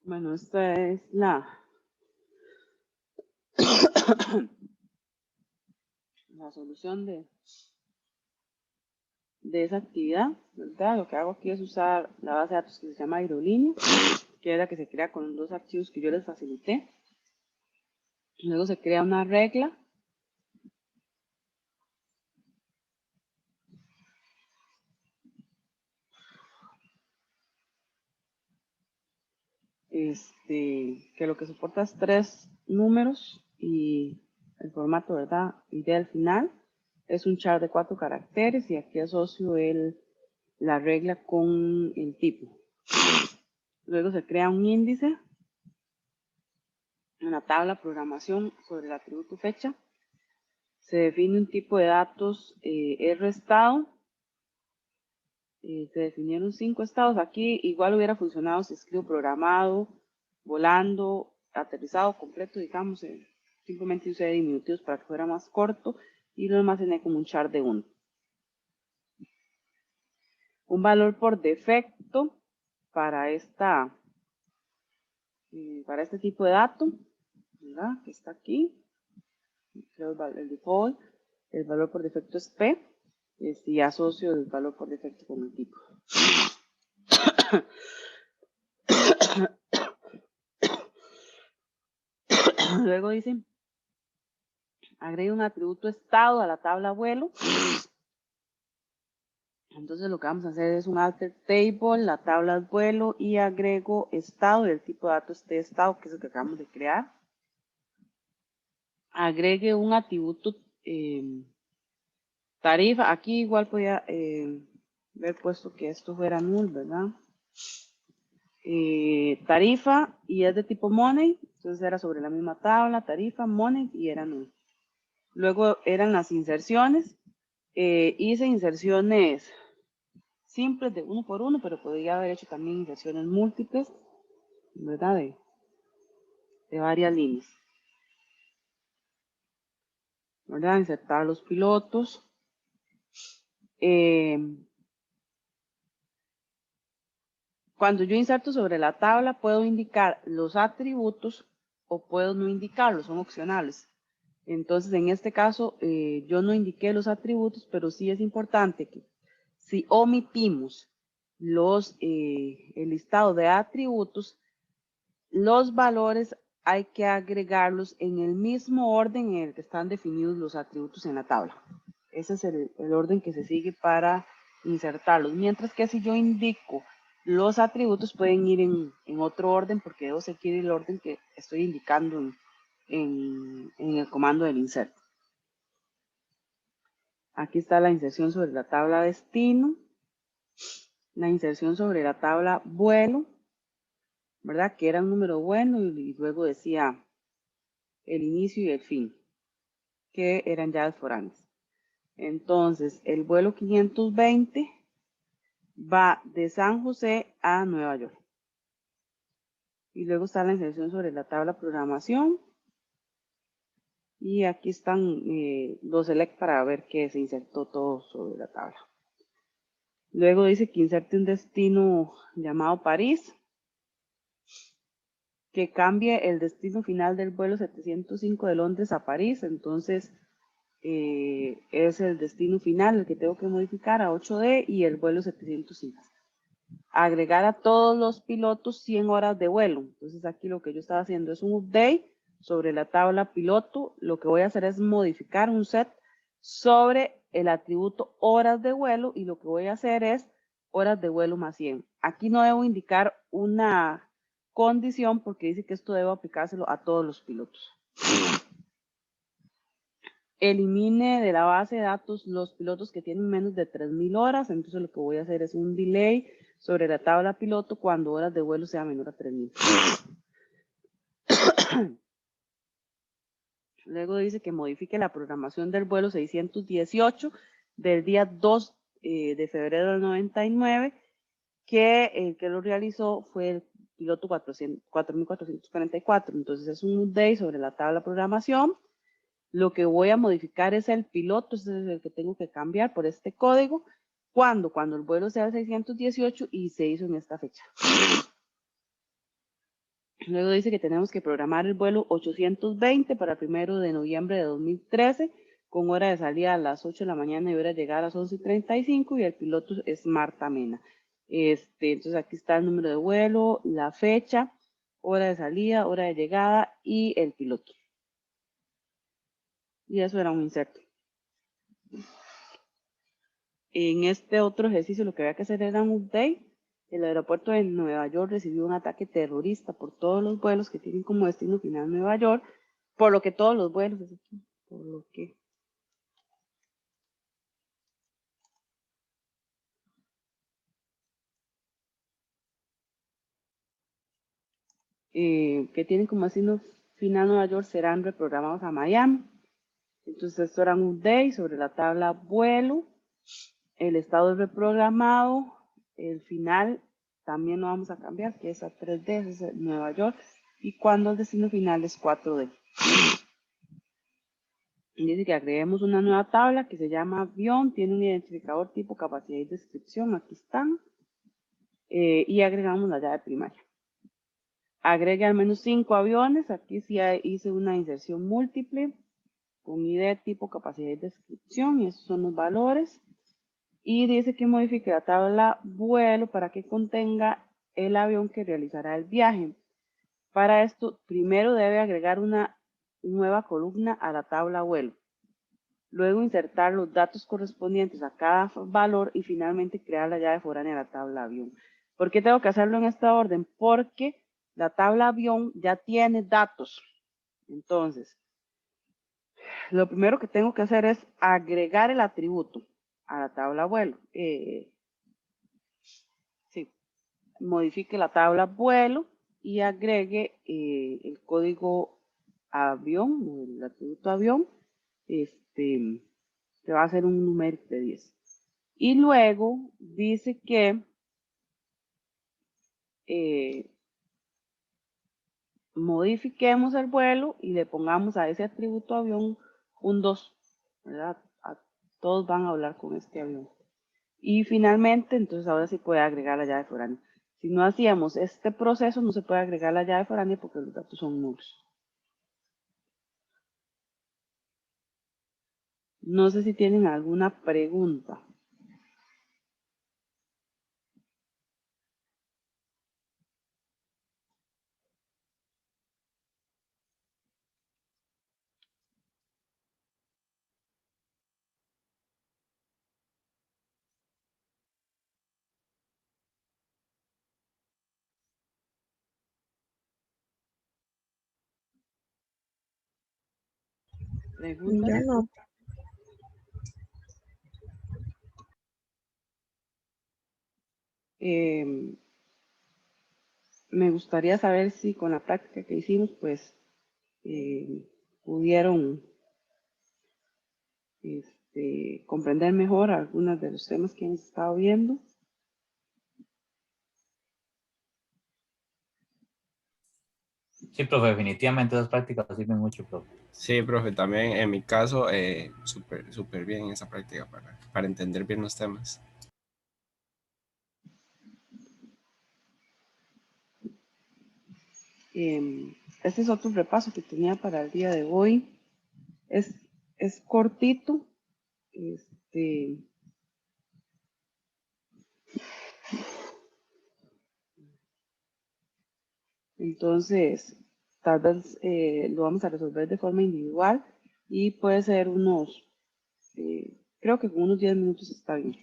Bueno, esta es la solución de esa actividad, ¿verdad? Lo que hago aquí es usar la base de datos que se llama aerolínea, que es la que se crea con dos archivos que yo les facilité. Luego se crea una regla. Que lo que soporta es 3 números y el formato, ¿verdad? Y del final es un char de 4 caracteres y aquí asocio la regla con el tipo. Luego se crea un índice, una tabla programación sobre el atributo fecha. Se define un tipo de datos R estado. Se definieron 5 estados. Aquí igual hubiera funcionado si escribo programado, volando, aterrizado, completo, digamos. Simplemente usé diminutivos para que fuera más corto y lo almacené como un char de 1. Un valor por defecto para este tipo de dato, ¿verdad? Que está aquí. Creo el default. El valor por defecto es P. Y asocio el valor por defecto con el tipo. Luego dice, agrega un atributo estado a la tabla vuelo. Entonces lo que vamos a hacer es un alter table, la tabla vuelo y agrego estado del tipo de datos de estado, que es el que acabamos de crear. Agregue un atributo tarifa. Aquí igual podía haber puesto que esto fuera null, ¿verdad? Tarifa y es de tipo money, entonces era sobre la misma tabla, tarifa, money y era null. Luego eran las inserciones. Hice inserciones simples de 1 por 1, pero podría haber hecho también inserciones múltiples, ¿verdad? De varias líneas. ¿Verdad? Insertar los pilotos. Cuando yo inserto sobre la tabla, puedo indicar los atributos o puedo no indicarlos, son opcionales. Entonces, en este caso, yo no indiqué los atributos, pero sí es importante que si omitimos el listado de atributos, los valores hay que agregarlos en el mismo orden en el que están definidos los atributos en la tabla. Ese es el orden que se sigue para insertarlos. Mientras que si yo indico los atributos pueden ir en otro orden porque debo seguir el orden que estoy indicando en el comando del insert. Aquí está la inserción sobre la tabla destino, la inserción sobre la tabla vuelo, ¿verdad? Que era un número bueno y luego decía el inicio y el fin, que eran llaves foráneas. Entonces, el vuelo 520 va de San José a Nueva York. Y luego está la inserción sobre la tabla programación. Y aquí están los select para ver que se insertó todo sobre la tabla. Luego dice que inserte un destino llamado París, que cambie el destino final del vuelo 705 de Londres a París. Entonces, es el destino final el que tengo que modificar a 8D y el vuelo 705. Agregar a todos los pilotos 100 horas de vuelo. Entonces aquí lo que yo estaba haciendo es un update sobre la tabla piloto. Lo que voy a hacer es modificar un set sobre el atributo horas de vuelo y lo que voy a hacer es horas de vuelo más 100. Aquí no debo indicar una condición porque dice que esto debo aplicárselo a todos los pilotos. Elimine de la base de datos los pilotos que tienen menos de 3000 horas. Entonces lo que voy a hacer es un delay sobre la tabla piloto cuando horas de vuelo sea menor a 3000. Luego dice que modifique la programación del vuelo 618 del día 2 de febrero del 99, que el que lo realizó fue el piloto 4444. Entonces es un update sobre la tabla programación. Lo que voy a modificar es el piloto, ese es el que tengo que cambiar por este código. Cuando el vuelo sea 618 y se hizo en esta fecha. Luego dice que tenemos que programar el vuelo 820 para el 1 de noviembre de 2013 con hora de salida a las 8 de la mañana y hora de llegar a las 11:35 y el piloto es Marta Mena. Entonces aquí está el número de vuelo, la fecha, hora de salida, hora de llegada y el piloto. Y eso era un inserto. En este otro ejercicio lo que había que hacer era un update. El aeropuerto de Nueva York recibió un ataque terrorista por todos los vuelos que tienen como destino final Nueva York, por lo que todos los vuelos, por lo que que tienen como destino final Nueva York serán reprogramados a Miami. Entonces esto era un update sobre la tabla vuelo, el estado es reprogramado, el final también lo vamos a cambiar, que es a 3D, es Nueva York, y cuando el destino final es 4D. Dice que agreguemos una nueva tabla que se llama avión, tiene un identificador tipo capacidad y descripción, aquí están, y agregamos la llave primaria. Agregue al menos 5 aviones, aquí sí hice una inserción múltiple, con ID tipo capacidad y descripción, y esos son los valores. Y dice que modifique la tabla vuelo para que contenga el avión que realizará el viaje. Para esto, primero debe agregar una nueva columna a la tabla vuelo. Luego insertar los datos correspondientes a cada valor y finalmente crear la llave foránea de la tabla avión. ¿Por qué tengo que hacerlo en esta orden? Porque la tabla avión ya tiene datos. Entonces, lo primero que tengo que hacer es agregar el atributo a la tabla vuelo. Sí, modifique la tabla vuelo y agregue el código avión, o el atributo avión, que va a ser un numérico de 10. Y luego dice que modifiquemos el vuelo y le pongamos a ese atributo avión un 2, ¿verdad? Todos van a hablar con este avión. Y finalmente, entonces ahora sí puede agregar la llave foránea. Si no hacíamos este proceso, no se puede agregar la llave foránea porque los datos son nulos. No sé si tienen alguna pregunta. ¿Preguntas? Yo no. Me gustaría saber si con la práctica que hicimos, pues pudieron comprender mejor algunos de los temas que hemos estado viendo. Sí, profe, definitivamente esas prácticas sirven mucho, profe. Sí, profe, también en mi caso, súper bien esa práctica para entender bien los temas. Este es otro repaso que tenía para el día de hoy. Es cortito. Entonces, tal vez lo vamos a resolver de forma individual y puede ser creo que con unos 10 minutos está bien.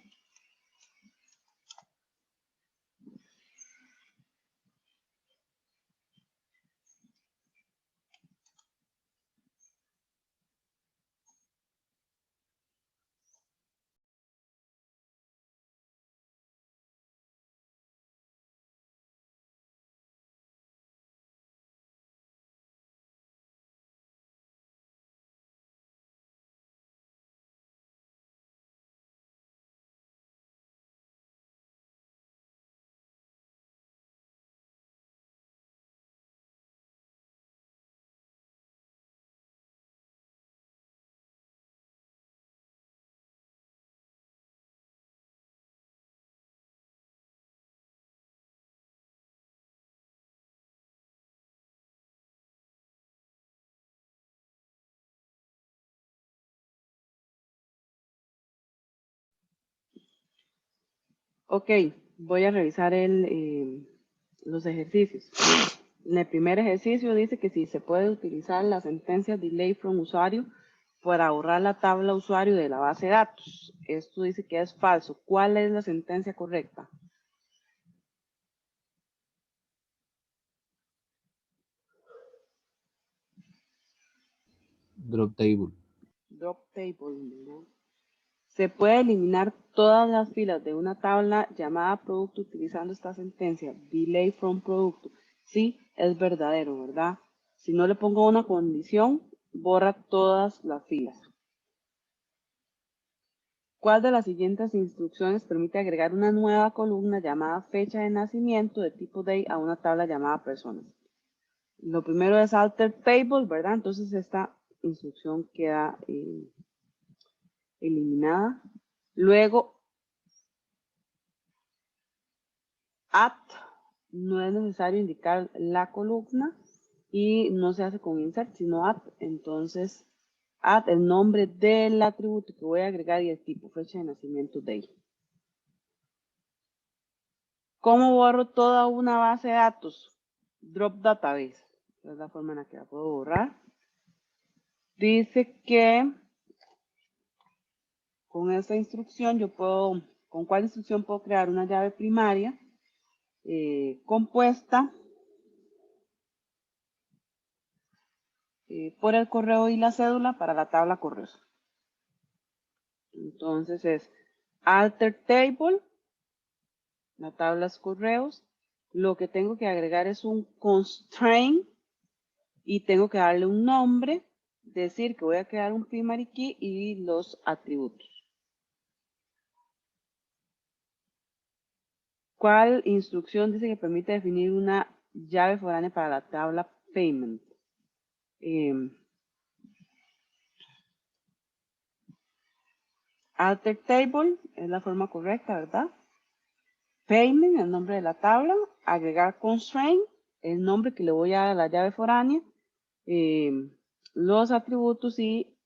Ok, voy a revisar los ejercicios. En el primer ejercicio dice que si se puede utilizar la sentencia delay from usuario para borrar la tabla usuario de la base de datos. Esto dice que es falso. ¿Cuál es la sentencia correcta? Drop table. Drop table, ¿no? Se puede eliminar todas las filas de una tabla llamada producto utilizando esta sentencia, delay from producto. Sí, es verdadero, ¿verdad? Si no le pongo una condición, borra todas las filas. ¿Cuál de las siguientes instrucciones permite agregar una nueva columna llamada fecha de nacimiento de tipo day a una tabla llamada personas? Lo primero es alter table, ¿verdad? Entonces esta instrucción queda eliminada. Luego, add, no es necesario indicar la columna y no se hace con insert, sino add. Entonces, add el nombre del atributo que voy a agregar y el tipo, fecha de nacimiento day. ¿Cómo borro toda una base de datos? Drop database. Esa es la forma en la que la puedo borrar. Dice que con esta instrucción ¿con cuál instrucción puedo crear una llave primaria compuesta por el correo y la cédula para la tabla correos? Entonces es alter table, la tabla es correos. Lo que tengo que agregar es un constraint y tengo que darle un nombre, decir que voy a crear un primary key y los atributos. ¿Cuál instrucción dice que permite definir una llave foránea para la tabla payment? Alter table es la forma correcta, ¿verdad? Payment, el nombre de la tabla. Agregar constraint, el nombre que le voy a dar a la llave foránea. Los atributos y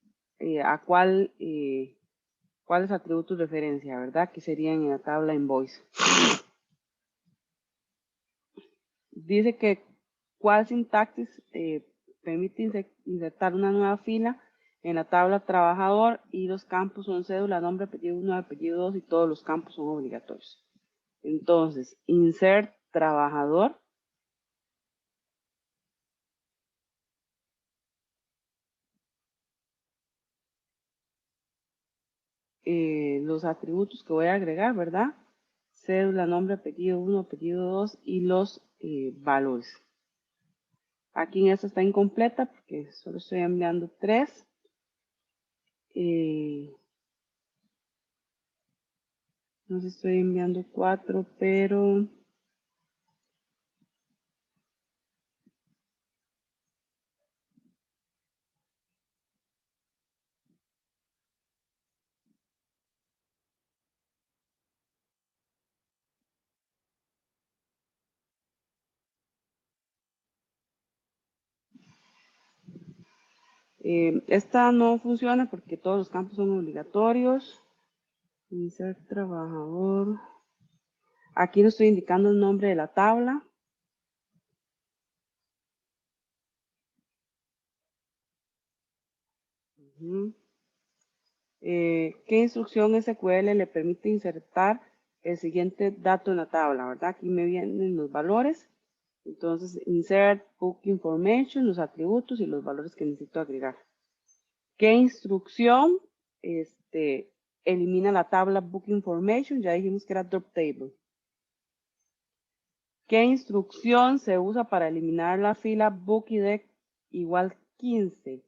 a cuáles atributos referencia, ¿verdad? Que serían en la tabla invoice. Dice que cuál sintaxis permite insertar una nueva fila en la tabla trabajador y los campos son cédula, nombre, apellido 1, apellido 2 y todos los campos son obligatorios. Entonces, insert trabajador. Los atributos que voy a agregar, ¿verdad? Cédula, nombre, apellido 1, apellido 2 y los valores. Aquí en esta está incompleta porque solo estoy enviando 3. No sé, estoy enviando 4, pero esta no funciona porque todos los campos son obligatorios. Insert trabajador. Aquí no estoy indicando el nombre de la tabla. ¿Qué instrucción SQL le permite insertar el siguiente dato en la tabla? ¿Verdad? Aquí me vienen los valores. Entonces, insert book information, los atributos y los valores que necesito agregar. ¿Qué instrucción elimina la tabla book information? Ya dijimos que era drop table. ¿Qué instrucción se usa para eliminar la fila book id igual 15?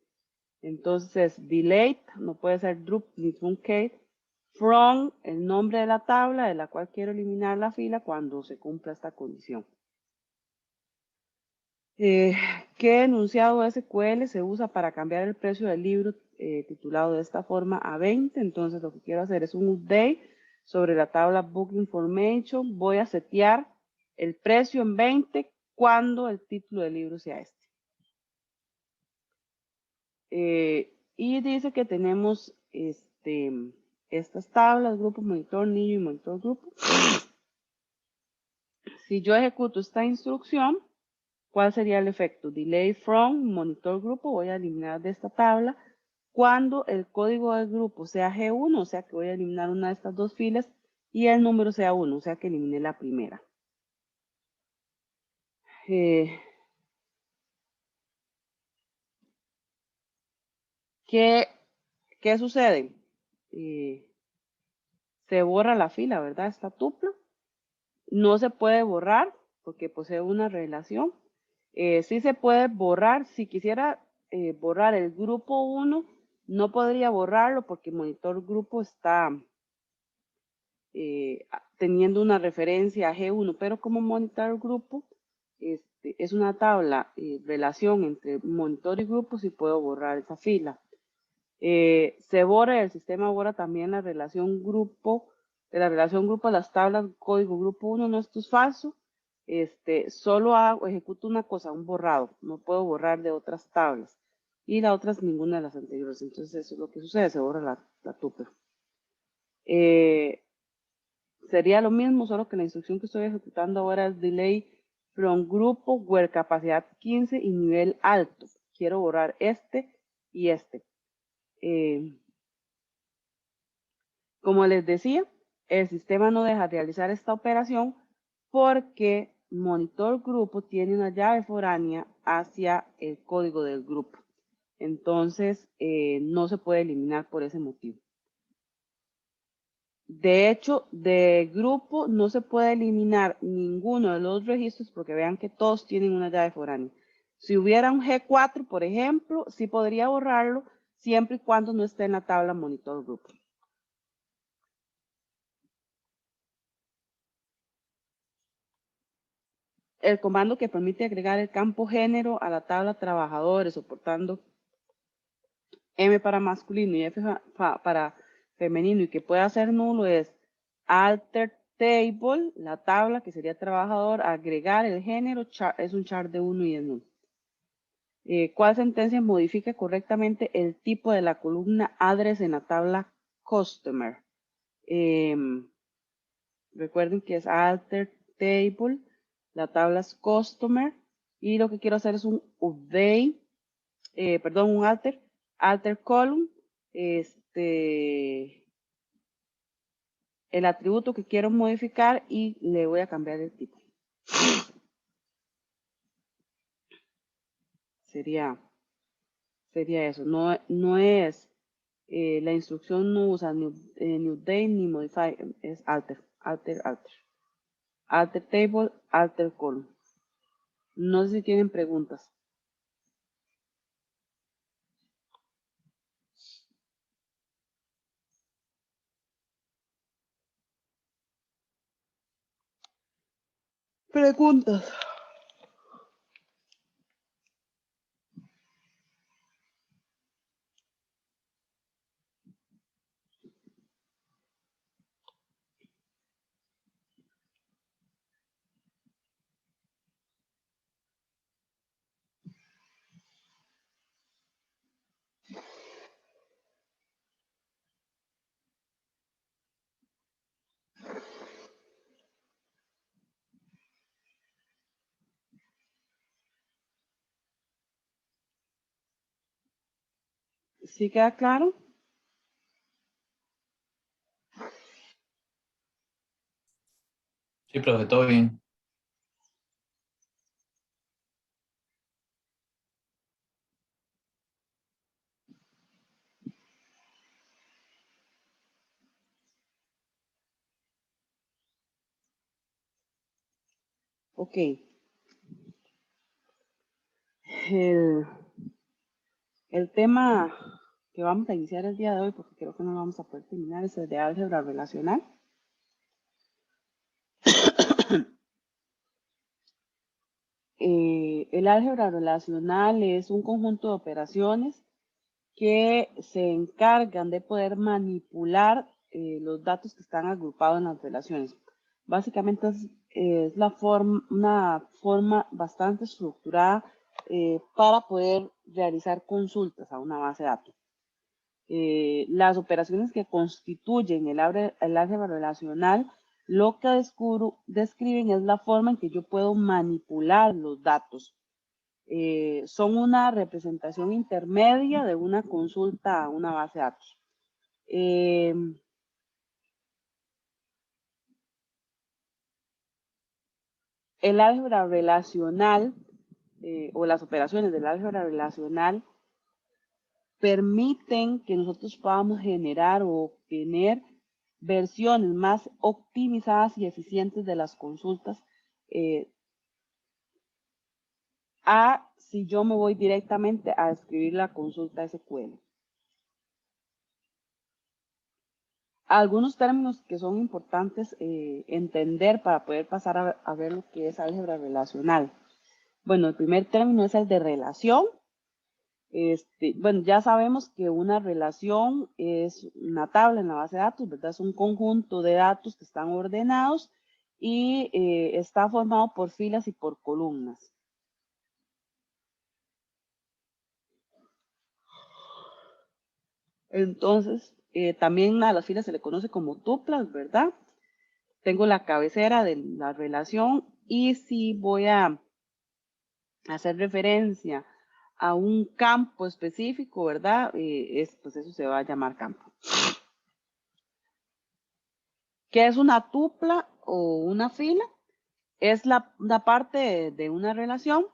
Entonces, delete, no puede ser drop ni truncate. From, el nombre de la tabla de la cual quiero eliminar la fila cuando se cumpla esta condición. ¿Qué enunciado SQL se usa para cambiar el precio del libro titulado de esta forma a 20? Entonces, lo que quiero hacer es un update sobre la tabla book information. Voy a setear el precio en 20 cuando el título del libro sea este. Y dice que tenemos estas tablas, grupo, monitor, niño y monitor, grupo. Si yo ejecuto esta instrucción, ¿cuál sería el efecto? Delay from monitor grupo, voy a eliminar de esta tabla. Cuando el código del grupo sea G1, o sea que voy a eliminar una de estas dos filas, y el número sea 1, o sea que eliminé la primera. ¿Qué sucede? Se borra la fila, ¿verdad? Esta tupla. No se puede borrar porque posee una relación. Sí se puede borrar. Si quisiera borrar el grupo 1, no podría borrarlo porque el monitor grupo está teniendo una referencia a G1, pero como monitor grupo es una tabla, relación entre monitor y grupo, sí puedo borrar esa fila. Se borra, el sistema borra también la relación grupo, de la relación grupo a las tablas código grupo 1, no, esto es falso. Solo ejecuto una cosa, un borrado, no puedo borrar de otras tablas. Y la otra es ninguna de las anteriores, entonces eso es lo que sucede, se borra la tuple. Sería lo mismo, solo que la instrucción que estoy ejecutando ahora es delay from grupo where capacidad 15 y nivel alto. Quiero borrar este y este. Como les decía, el sistema no deja de realizar esta operación porque monitor grupo tiene una llave foránea hacia el código del grupo. Entonces, no se puede eliminar por ese motivo. De hecho, de grupo no se puede eliminar ninguno de los registros porque vean que todos tienen una llave foránea. Si hubiera un G4, por ejemplo, sí podría borrarlo siempre y cuando no esté en la tabla monitor grupo. El comando que permite agregar el campo género a la tabla trabajadores, soportando M para masculino y F para femenino y que pueda ser nulo es alter table, la tabla que sería trabajador, agregar el género, es un char de 1 y es nulo. ¿Cuál sentencia modifica correctamente el tipo de la columna address en la tabla customer? Recuerden que es alter table, la tabla es customer y lo que quiero hacer es un update, un alter column, el atributo que quiero modificar y le voy a cambiar el tipo. Sería eso, no es, la instrucción no usa new date ni modify, es alter table, alter column. No sé si tienen preguntas. Preguntas. ¿Sí queda claro? Sí, profe, todo bien. Ok. El tema que vamos a iniciar el día de hoy, porque creo que no lo vamos a poder terminar, es el de álgebra relacional. El álgebra relacional es un conjunto de operaciones que se encargan de poder manipular los datos que están agrupados en las relaciones. Básicamente es una forma bastante estructurada para poder realizar consultas a una base de datos. Las operaciones que constituyen el álgebra relacional lo que describen es la forma en que yo puedo manipular los datos. Son una representación intermedia de una consulta a una base de datos. El álgebra relacional o las operaciones del álgebra relacional permiten que nosotros podamos generar o obtener versiones más optimizadas y eficientes de las consultas a si yo me voy directamente a escribir la consulta SQL. Algunos términos que son importantes entender para poder pasar a ver lo que es álgebra relacional. Bueno, el primer término es el de relación. Bueno, ya sabemos que una relación es una tabla en la base de datos, ¿verdad? Es un conjunto de datos que están ordenados y está formado por filas y por columnas. Entonces, también a las filas se le conoce como tuplas, ¿verdad? Tengo la cabecera de la relación y si voy a hacer referencia a un campo específico, ¿verdad? Pues eso se va a llamar campo. ¿Qué es una tupla o una fila? Es la parte de una relación,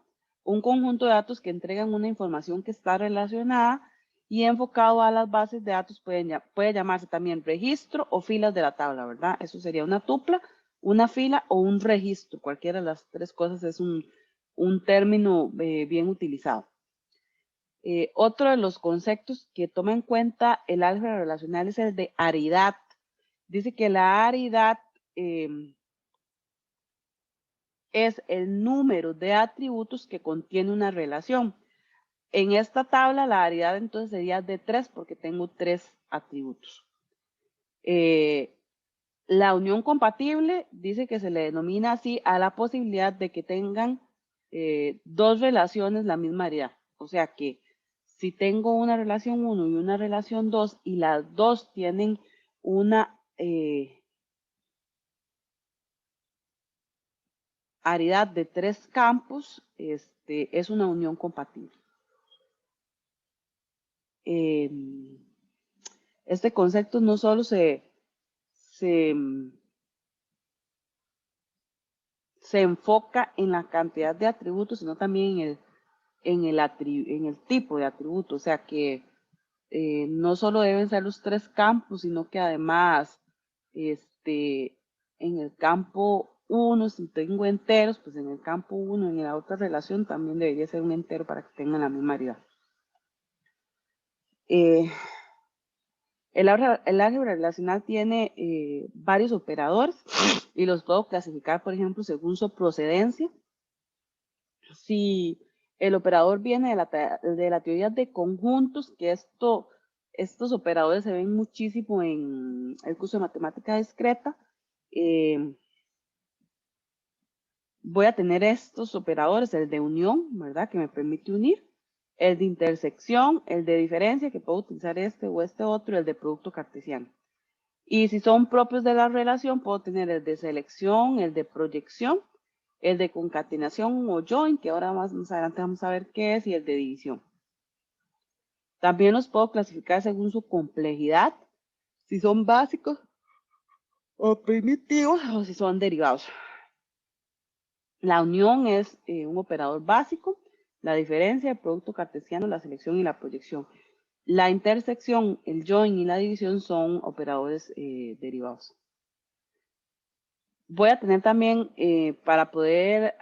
un conjunto de datos que entregan una información que está relacionada y enfocado a las bases de datos puede llamarse también registro o filas de la tabla, ¿verdad? Eso sería una tupla, una fila o un registro. Cualquiera de las tres cosas es un término bien utilizado. Otro de los conceptos que toma en cuenta el álgebra relacional es el de aridad. Dice que la aridad es el número de atributos que contiene una relación. En esta tabla la aridad entonces sería de 3 porque tengo 3 atributos. La unión compatible dice que se le denomina así a la posibilidad de que tengan dos relaciones la misma aridad. O sea que si tengo una relación 1 y una relación 2 y las dos tienen una aridad de 3 campos, es una unión compatible. Este concepto no solo se enfoca en la cantidad de atributos, sino también en el tipo de atributo. O sea que no solo deben ser los 3 campos, sino que además en el campo 1, si tengo enteros, pues en el campo 1, en la otra relación, también debería ser un entero para que tengan la misma aridad. El álgebra relacional tiene varios operadores y los puedo clasificar, por ejemplo, según su procedencia. Si el operador viene de la teoría de conjuntos, que estos operadores se ven muchísimo en el curso de matemática discreta, voy a tener estos operadores, el de unión, ¿verdad? Que me permite unir, el de intersección, el de diferencia, que puedo utilizar este o este otro, y el de producto cartesiano. Y si son propios de la relación, puedo tener el de selección, el de proyección, el de concatenación o join, que ahora más adelante vamos a ver qué es, y el de división. También los puedo clasificar según su complejidad, si son básicos o primitivos o si son derivados. La unión es un operador básico, la diferencia, el producto cartesiano, la selección y la proyección. La intersección, el join y la división son operadores derivados. Voy a tener también para poder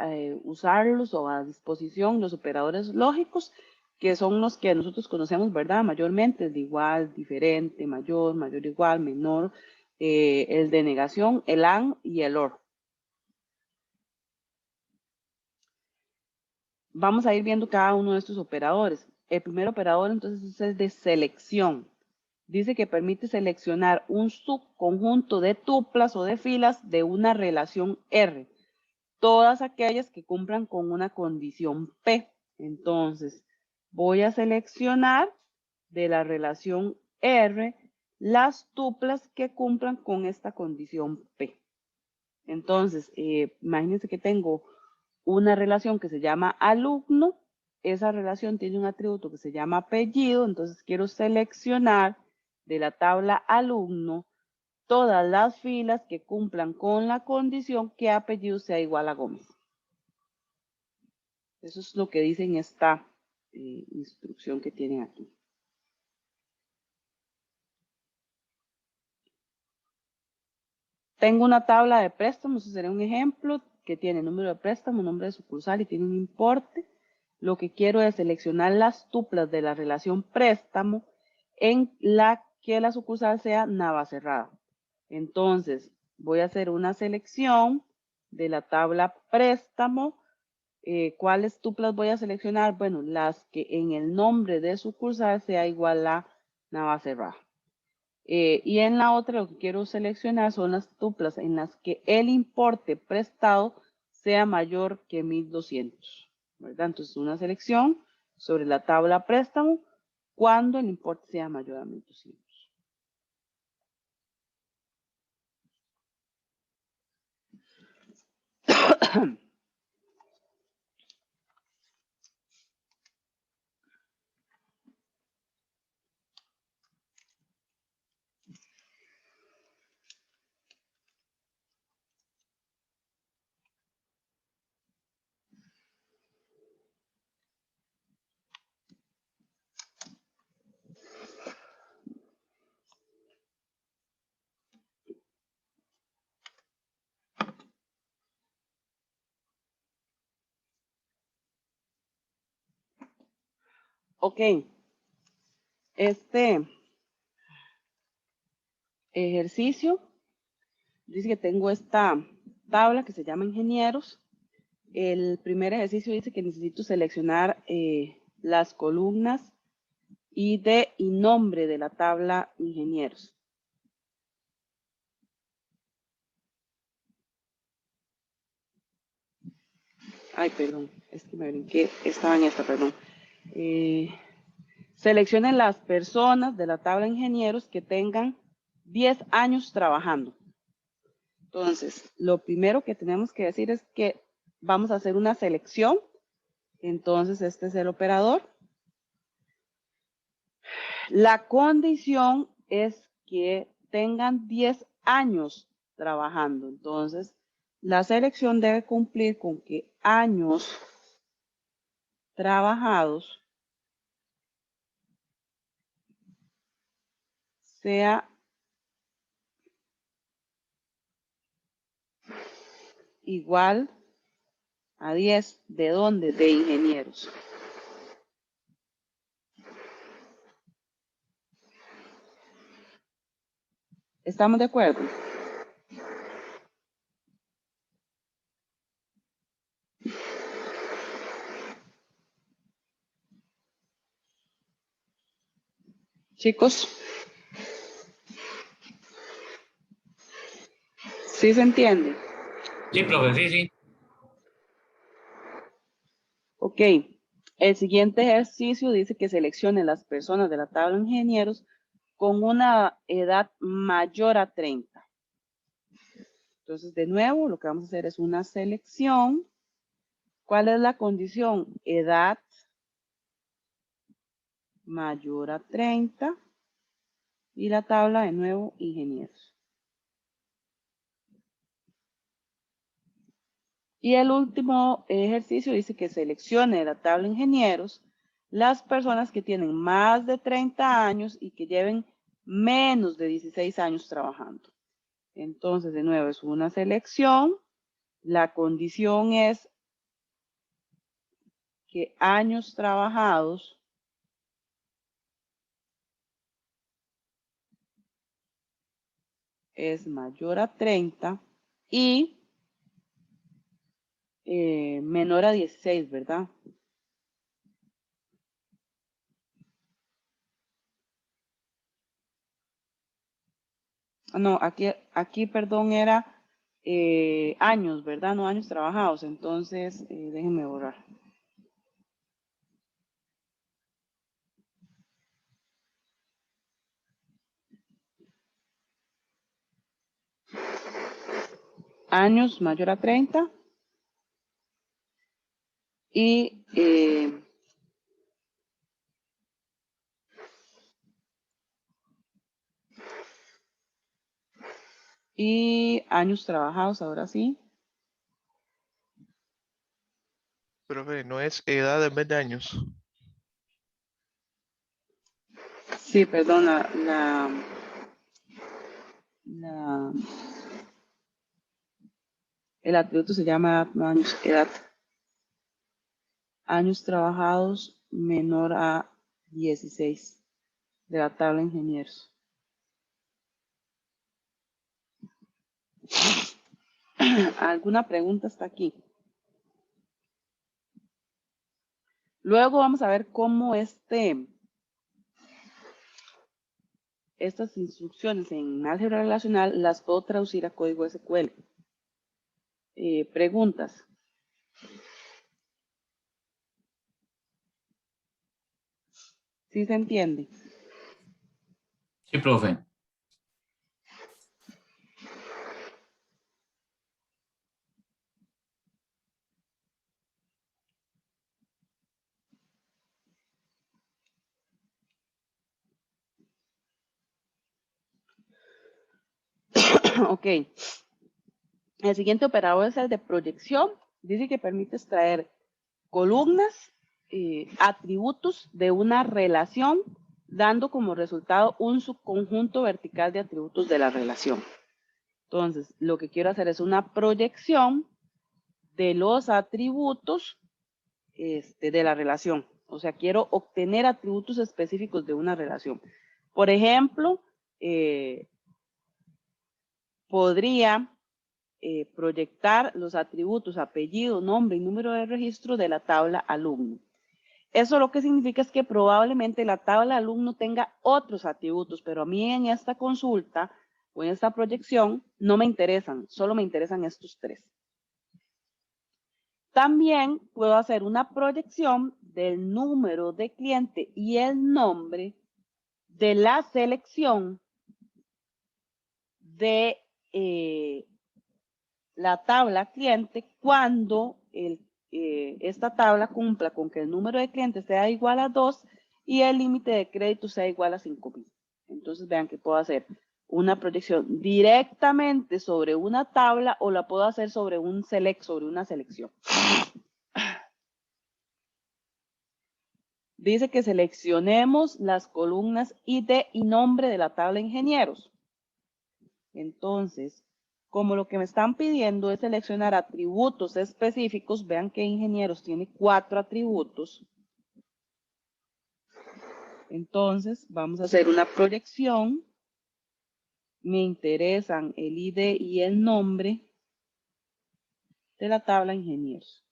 usarlos o a disposición los operadores lógicos, que son los que nosotros conocemos, ¿verdad? Mayormente, el de igual, diferente, mayor, mayor igual, menor, el de negación, el AND y el OR. Vamos a ir viendo cada uno de estos operadores. El primer operador entonces es el de selección. Dice que permite seleccionar un subconjunto de tuplas o de filas de una relación R. Todas aquellas que cumplan con una condición P. Entonces, voy a seleccionar de la relación R las tuplas que cumplan con esta condición P. Entonces, imagínense que tengo una relación que se llama alumno, esa relación tiene un atributo que se llama apellido, entonces quiero seleccionar de la tabla alumno todas las filas que cumplan con la condición que apellido sea igual a Gómez. Eso es lo que dice en esta instrucción que tienen aquí. Tengo una tabla de préstamos, ese sería un ejemplo, que tiene número de préstamo, nombre de sucursal y tiene un importe. Lo que quiero es seleccionar las tuplas de la relación préstamo en la que la sucursal sea Navacerrada. Entonces, voy a hacer una selección de la tabla préstamo. ¿Cuáles tuplas voy a seleccionar? Bueno, las que en el nombre de sucursal sea igual a Navacerrada. Y en la otra lo que quiero seleccionar son las tuplas en las que el importe prestado sea mayor que 1.200, ¿verdad? Entonces una selección sobre la tabla préstamo cuando el importe sea mayor a 1.200. Ok, este ejercicio dice que tengo esta tabla que se llama ingenieros. El primer ejercicio dice que necesito seleccionar las columnas ID y nombre de la tabla ingenieros. Ay, perdón, es que me brinqué, estaba en esta, perdón. Seleccionen las personas de la tabla ingenieros que tengan 10 años trabajando. Entonces, lo primero que tenemos que decir es que vamos a hacer una selección. Entonces, este es el operador. La condición es que tengan 10 años trabajando. Entonces, la selección debe cumplir con que años trabajados sea igual a 10. ¿De dónde? De ingenieros. ¿Estamos de acuerdo? Chicos, ¿sí se entiende? Sí, profe, sí, sí. Ok. El siguiente ejercicio dice que seleccione las personas de la tabla de ingenieros con una edad mayor a 30. Entonces, de nuevo, lo que vamos a hacer es una selección. ¿Cuál es la condición? Edad mayor a 30. Y la tabla, de nuevo, ingenieros. Y el último ejercicio dice que seleccione de la tabla ingenieros las personas que tienen más de 30 años y que lleven menos de 16 años trabajando. Entonces, de nuevo, es una selección. La condición es que años trabajados es mayor a 30 y menor a 16, ¿verdad? No, aquí, perdón, era años, ¿verdad? No años trabajados. Entonces, déjenme borrar. años mayor a 30 y años trabajados, ahora sí. Profe, no es edad en vez de años. Sí, perdón, el atributo se llama no años, edad. Años trabajados menor a 16 de la tabla de ingenieros. ¿Alguna pregunta hasta aquí? Luego vamos a ver cómo estas instrucciones en álgebra relacional las puedo traducir a código SQL. Preguntas. ¿Sí se entiende? Sí, profe. Ok. El siguiente operador es el de proyección. Dice que permite extraer columnas, atributos de una relación, dando como resultado un subconjunto vertical de atributos de la relación. Entonces, lo que quiero hacer es una proyección de los atributos de la relación. O sea, quiero obtener atributos específicos de una relación. Por ejemplo, podría proyectar los atributos apellido, nombre y número de registro de la tabla alumno. Eso lo que significa es que probablemente la tabla alumno tenga otros atributos, pero a mí en esta consulta o en esta proyección no me interesan, solo me interesan estos tres. También puedo hacer una proyección del número de cliente y el nombre de la selección de la tabla cliente cuando esta tabla cumpla con que el número de clientes sea igual a 2 y el límite de crédito sea igual a 5,000. Entonces vean que puedo hacer una proyección directamente sobre una tabla o la puedo hacer sobre un select, sobre una selección. Dice que seleccionemos las columnas ID y nombre de la tabla de ingenieros. Entonces, como lo que me están pidiendo es seleccionar atributos específicos, vean que ingenieros tiene 4 atributos. Entonces, vamos a hacer una proyección. Me interesan el ID y el nombre de la tabla ingenieros.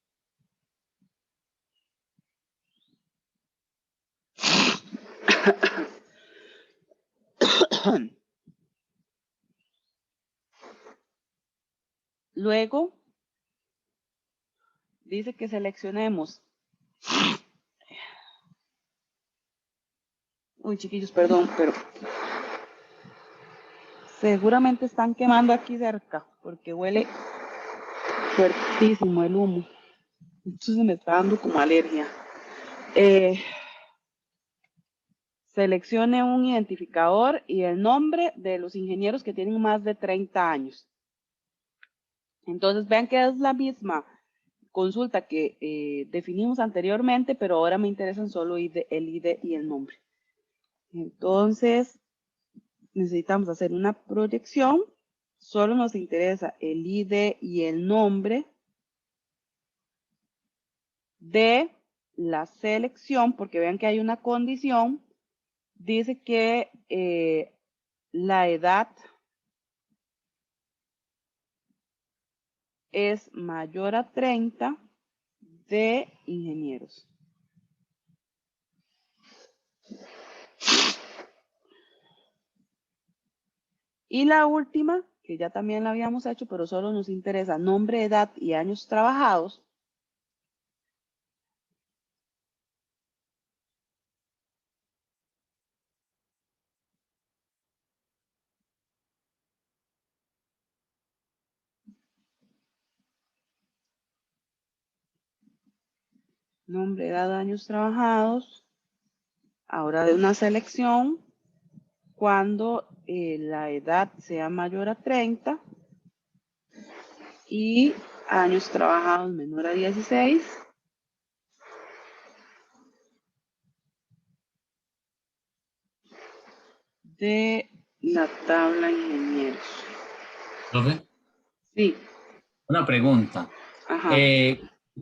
Luego, dice que seleccionemos. Uy, chiquillos, perdón, pero seguramente están quemando aquí cerca porque huele fuertísimo el humo. Entonces me está dando como alergia. Seleccione un identificador y el nombre de los ingenieros que tienen más de 30 años. Entonces vean que es la misma consulta que definimos anteriormente, pero ahora me interesan solo el ID y el nombre. Entonces necesitamos hacer una proyección. Solo nos interesa el ID y el nombre de la selección, porque vean que hay una condición. Dice que la edad es mayor a 30 de ingenieros. Y la última, que ya también la habíamos hecho, pero solo nos interesa nombre, edad y años trabajados. nombre, edad, años trabajados. Ahora de una selección, cuando la edad sea mayor a 30 y años trabajados menor a 16. De la tabla ingenieros. Profe, Sí, una pregunta. ajá.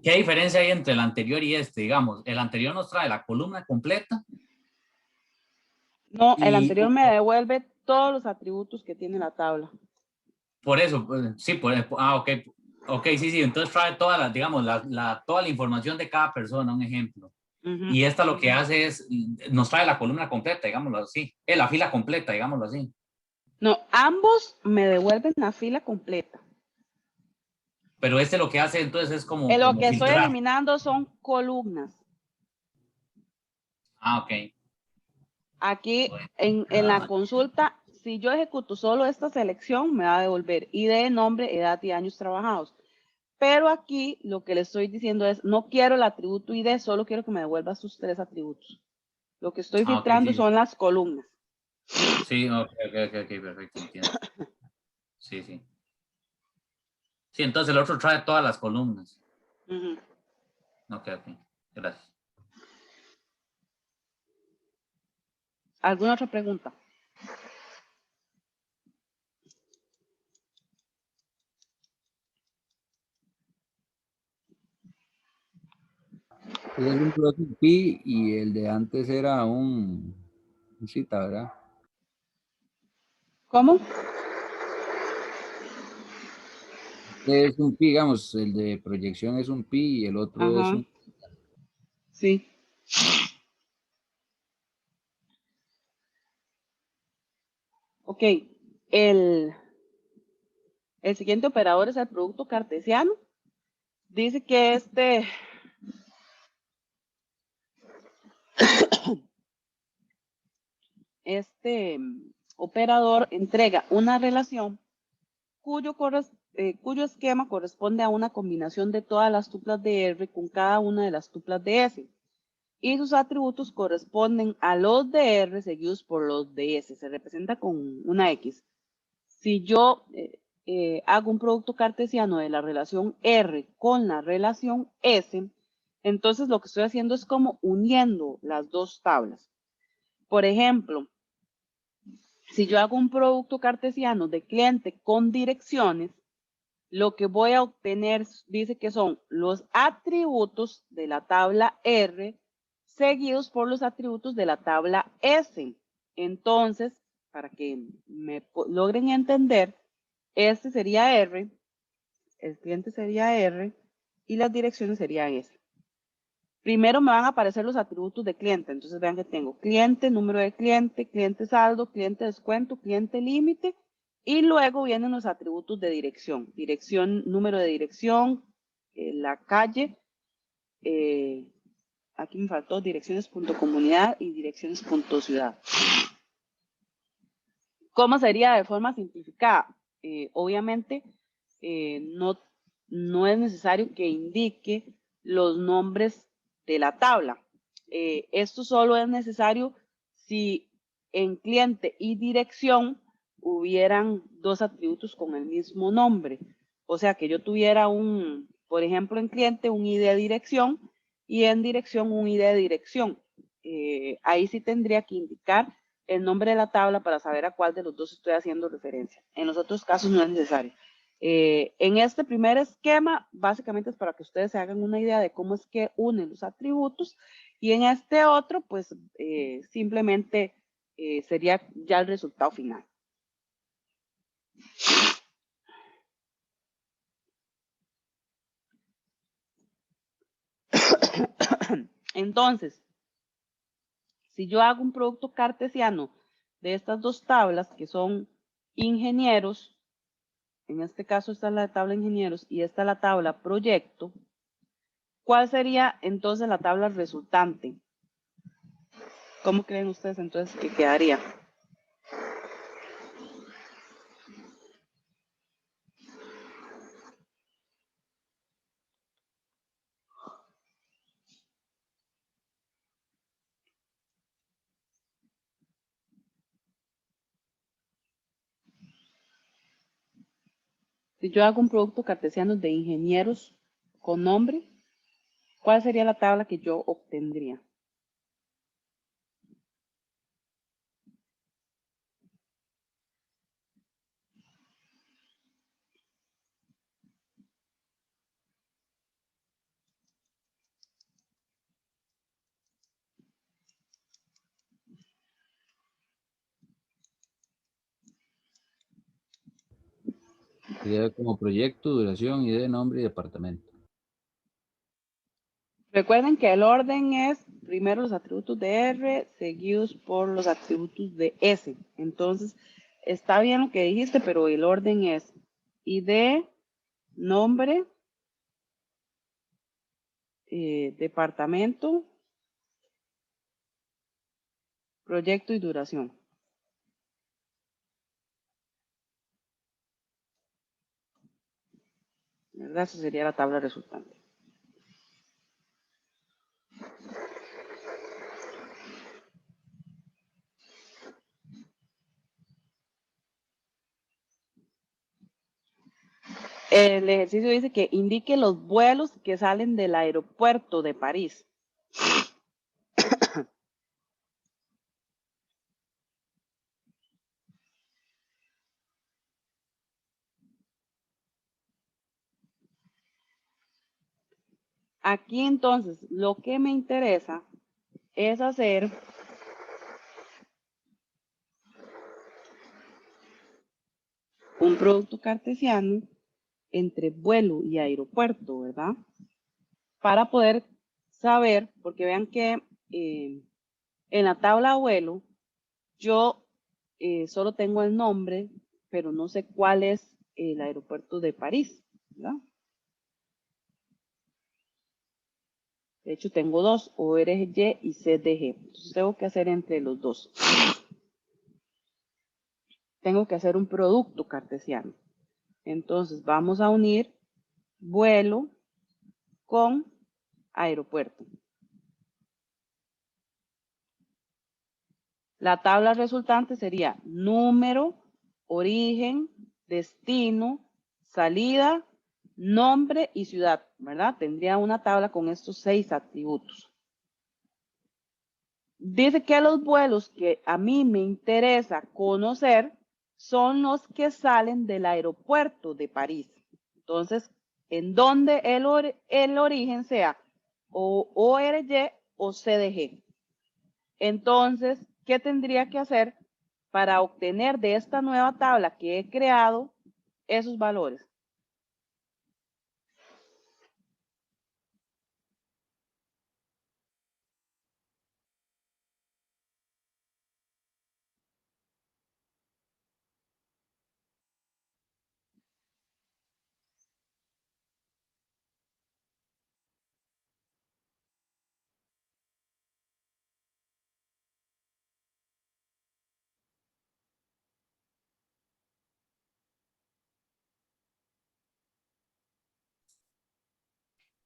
¿Qué diferencia hay entre el anterior y este? Digamos, el anterior nos trae la columna completa No, el y anterior me devuelve todos los atributos que tiene la tabla. por eso, pues, sí, ok, ok, sí, sí, entonces trae toda la, digamos, toda la información de cada persona, un ejemplo. Ujú. Y esta lo que hace es, nos trae la columna completa, digámoslo así, la fila completa, digámoslo así. No, ambos me devuelven la fila completa. Pero este lo que hace entonces es como, Lo como que estoy filtrar. eliminando son columnas. Ah, ok. Aquí en la consulta, si yo ejecuto solo esta selección, me va a devolver ID, nombre, edad y años trabajados. Pero aquí lo que le estoy diciendo es, no quiero el atributo ID, solo quiero que me devuelva sus 3 atributos. Lo que estoy Ah, ok, filtrando sí. son las columnas. Sí, ok, perfecto, entiendo. Sí, sí. Sí, entonces el otro trae todas las columnas. Ujú. Ok, gracias. ¿Alguna otra pregunta? Es un Process Pi y el de antes era un cita, ¿verdad? ¿Cómo? Es un Pi, digamos, el de proyección es un Pi y el otro es Ajá, un... sí. Ok, el, el siguiente operador es el producto cartesiano. Dice que este operador entrega una relación cuyo esquema corresponde a una combinación de todas las tuplas de R con cada una de las tuplas de S. Y sus atributos corresponden a los de R seguidos por los de S. Se representa con una X. Si yo hago un producto cartesiano de la relación R con la relación S, entonces lo que estoy haciendo es como uniendo las dos tablas. Por ejemplo, si yo hago un producto cartesiano de cliente con direcciones, lo que voy a obtener dice que son los atributos de la tabla R seguidos por los atributos de la tabla S. Entonces, para que me logren entender, este sería R, el cliente sería R y las direcciones serían S. Primero me van a aparecer los atributos de cliente. Entonces vean que tengo cliente, número de cliente saldo, cliente descuento, cliente límite. Y luego vienen los atributos de dirección. Dirección, número de dirección, la calle. Aquí me faltó direcciones.comunidad y direcciones.ciudad. ¿Cómo sería de forma simplificada? Obviamente no es necesario que indique los nombres de la tabla. Esto solo es necesario si en cliente y dirección hubieran dos atributos con el mismo nombre. O sea, que yo tuviera por ejemplo, en cliente un ID de dirección y en dirección un ID de dirección. Ahí sí tendría que indicar el nombre de la tabla para saber a cuál de los dos estoy haciendo referencia. En los otros casos no es necesario. En este primer esquema, básicamente es para que ustedes se hagan una idea de cómo es que unen los atributos, y en este otro, pues simplemente sería ya el resultado final. Entonces, si yo hago un producto cartesiano de estas dos tablas, que son ingenieros, en este caso esta es la tabla ingenieros y esta es la tabla proyecto, ¿cuál sería entonces la tabla resultante? ¿Cómo creen ustedes entonces que quedaría? Si yo hago un producto cartesiano de ingenieros con nombre, ¿cuál sería la tabla que yo obtendría? Sería como proyecto, duración, idea, nombre y departamento. Recuerden que el orden es primero los atributos de R seguidos por los atributos de S. Entonces, está bien lo que dijiste, pero el orden es ID, nombre, departamento, proyecto y duración. ¿Verdad? Esa sería la tabla resultante. El ejercicio dice que indique los vuelos que salen del aeropuerto de París. Aquí entonces lo que me interesa es hacer un producto cartesiano entre vuelo y aeropuerto, ¿verdad? Para poder saber, porque vean que en la tabla vuelo yo solo tengo el nombre, pero no sé cuál es el aeropuerto de París, ¿verdad? De hecho, tengo dos, ORG y CDG. Entonces, tengo que hacer entre los dos. Tengo que hacer un producto cartesiano. Entonces, vamos a unir vuelo con aeropuerto. La tabla resultante sería número, origen, destino, salida, nombre y ciudad, ¿verdad? Tendría una tabla con estos 6 atributos. Dice que los vuelos que a mí me interesa conocer son los que salen del aeropuerto de París. Entonces, en donde el origen sea o ORY o CDG. Entonces, ¿qué tendría que hacer para obtener de esta nueva tabla que he creado esos valores?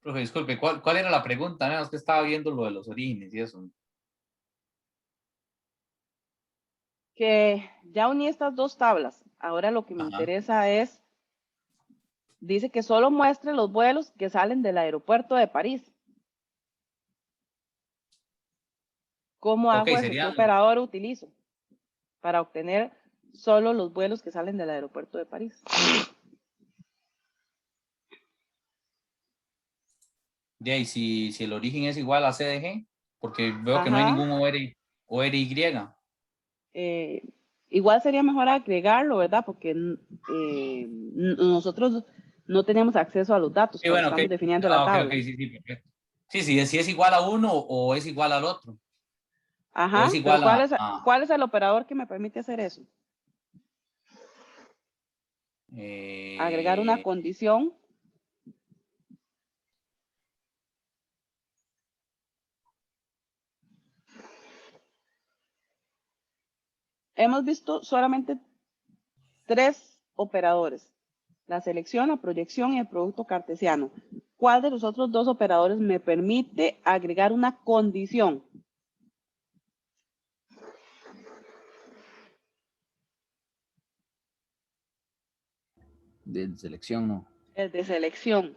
Profe, disculpe, ¿cuál era la pregunta? Nada más que estaba viendo lo de los orígenes y eso. Que ya uní estas dos tablas. Ahora lo que me Ajá. interesa es, dice que solo muestre los vuelos que salen del aeropuerto de París. ¿Cómo Ok, hago eso? ¿Qué sería, operador utilizo para obtener solo los vuelos que salen del aeropuerto de París? de ahí, si el origen es igual a CDG, porque veo que no hay Ajá. ningún ORY. Igual sería mejor agregarlo, ¿verdad? Porque nosotros no tenemos acceso a los datos Sí, cuando bueno, ok. estamos definiendo la Ah, ok, ok, tabla. sí, sí, perfecto. Sí, sí, si es igual a uno o es igual al otro. O Ajá, es pero igual ¿cuál es el operador que me permite hacer eso? Agregar una eh, condición. Hemos visto solamente 3 operadores: la selección, la proyección y el producto cartesiano. ¿Cuál de los otros 2 operadores me permite agregar una condición? De selección, no. El de selección.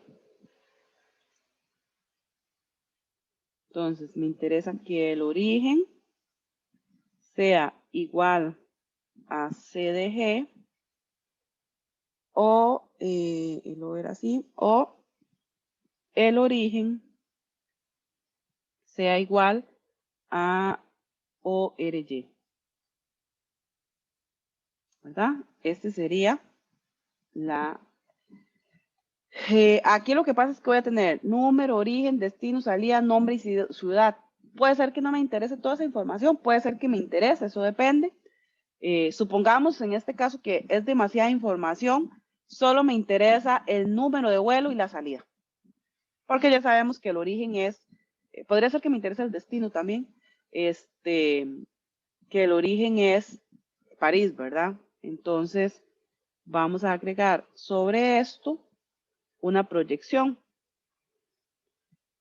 Entonces, me interesa que el origen sea igual a CDG o, lo ver así, o el origen sea igual a ORY. ¿Verdad? Este sería la... aquí lo que pasa es que voy a tener número, origen, destino, salida, nombre y ciudad. Puede ser que no me interese toda esa información, puede ser que me interese, eso depende. Supongamos en este caso que es demasiada información, solo me interesa el número de vuelo y la salida. Porque ya sabemos que el origen es, podría ser que me interese el destino también, que el origen es París, ¿verdad? Entonces, vamos a agregar sobre esto una proyección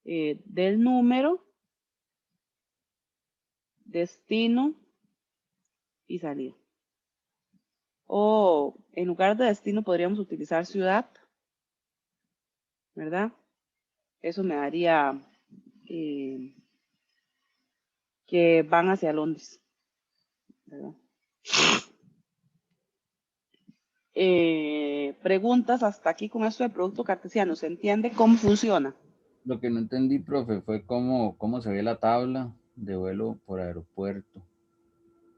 del número, destino y salida. O en lugar de destino podríamos utilizar ciudad, ¿verdad? Eso me daría que van hacia Londres, ¿verdad? Preguntas hasta aquí con esto de producto cartesiano. ¿Se entiende cómo funciona? Lo que no entendí, profe, fue cómo se ve la tabla de vuelo por aeropuerto.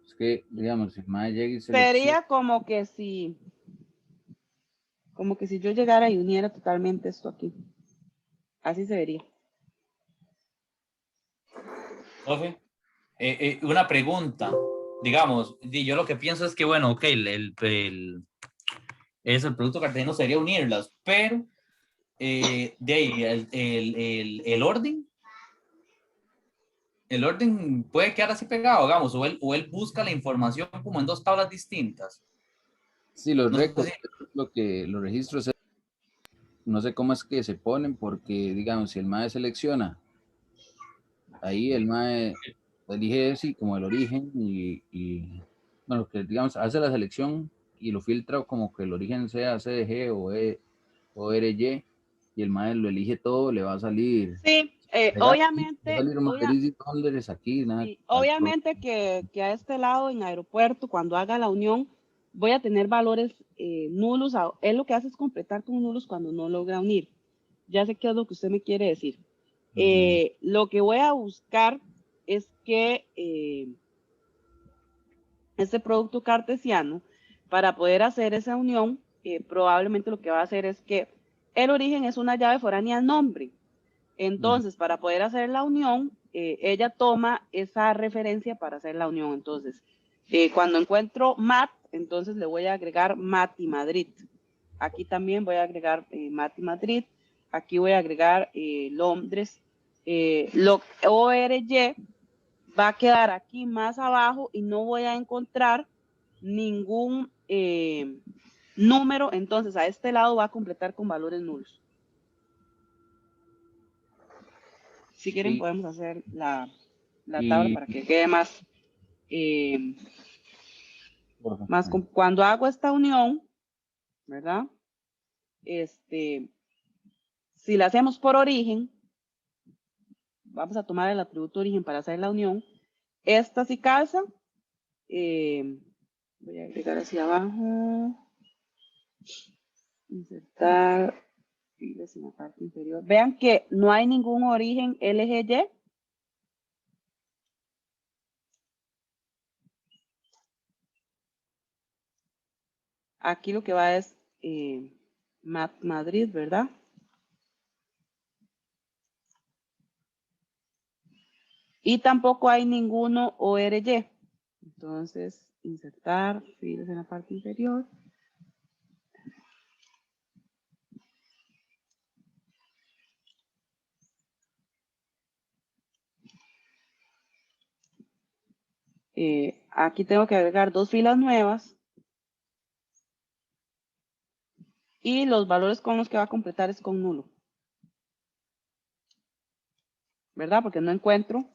Es que, digamos, si mae llega y selecciona, Sería como que si yo llegara y uniera totalmente esto aquí. Así se vería. Profe, una pregunta. Digamos, yo lo que pienso es que, bueno, ok, el producto cartesiano sería unirlas, pero de ahí el orden puede quedar así pegado, digamos, o él busca la información como en dos tablas distintas. sí, los No sé récords, si- los registros, no sé cómo es que se ponen, porque, digamos, si el mae selecciona, ahí el mae elige, sí, como el origen bueno, que, digamos, hace la selección y lo filtra como que el origen sea CDG o RY, y el mae lo elige todo, le va a salir... Sí, obviamente, dólares aquí, nada. sí, obviamente que a este lado en aeropuerto, cuando haga la unión, voy a tener valores nulos. Él lo que hace es completar con nulos cuando no logra unir. Ya sé qué es lo que usted me quiere decir. Lo que voy a buscar es que este producto cartesiano, para poder hacer esa unión, probablemente lo que va a hacer es que el origen es una llave foránea nombre. Entonces, para poder hacer la unión, ella toma esa referencia para hacer la unión. Entonces, cuando encuentro MAT, entonces le voy a agregar MAT y Madrid. Aquí también voy a agregar MAT y Madrid. Aquí voy a agregar Londres. ORY va a quedar aquí más abajo y no voy a encontrar ningún número. Entonces, a este lado va a completar con valores nulos. Si quieren Sí, podemos hacer la y tabla para que quede más, cuando hago esta unión, ¿verdad? Si la hacemos por origen, vamos a tomar el atributo origen para hacer la unión. Esta sí calza. Voy a agregar hacia abajo. Insertar filas en la parte inferior. Vean que no hay ningún origen LGY. Aquí lo que va es Madrid, ¿verdad? Y tampoco hay ninguno ORY. Entonces, insertar filas en la parte inferior. Aquí tengo que agregar dos filas nuevas. Y los valores con los que va a completar es con nulo. ¿Verdad? Porque no encuentro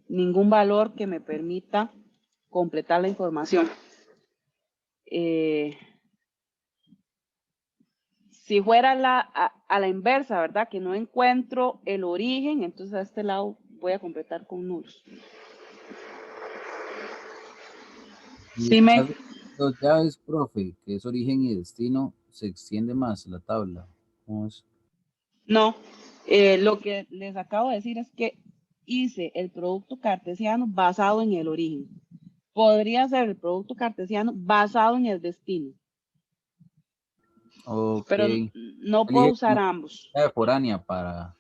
ningún valor que me permita completar la información. Si fuera a la inversa, ¿verdad? Que no encuentro el origen, entonces a este lado voy a completar con nulos. Y Sí me, las dos llaves, profe, que es origen y destino, se extiende más la tabla. ¿Cómo es? no, lo que les acabo de decir es que hice el producto cartesiano basado en el origen. Podría ser el producto cartesiano basado en el destino, Ok. pero no puedo Elige usar una ambos. llave foránea para,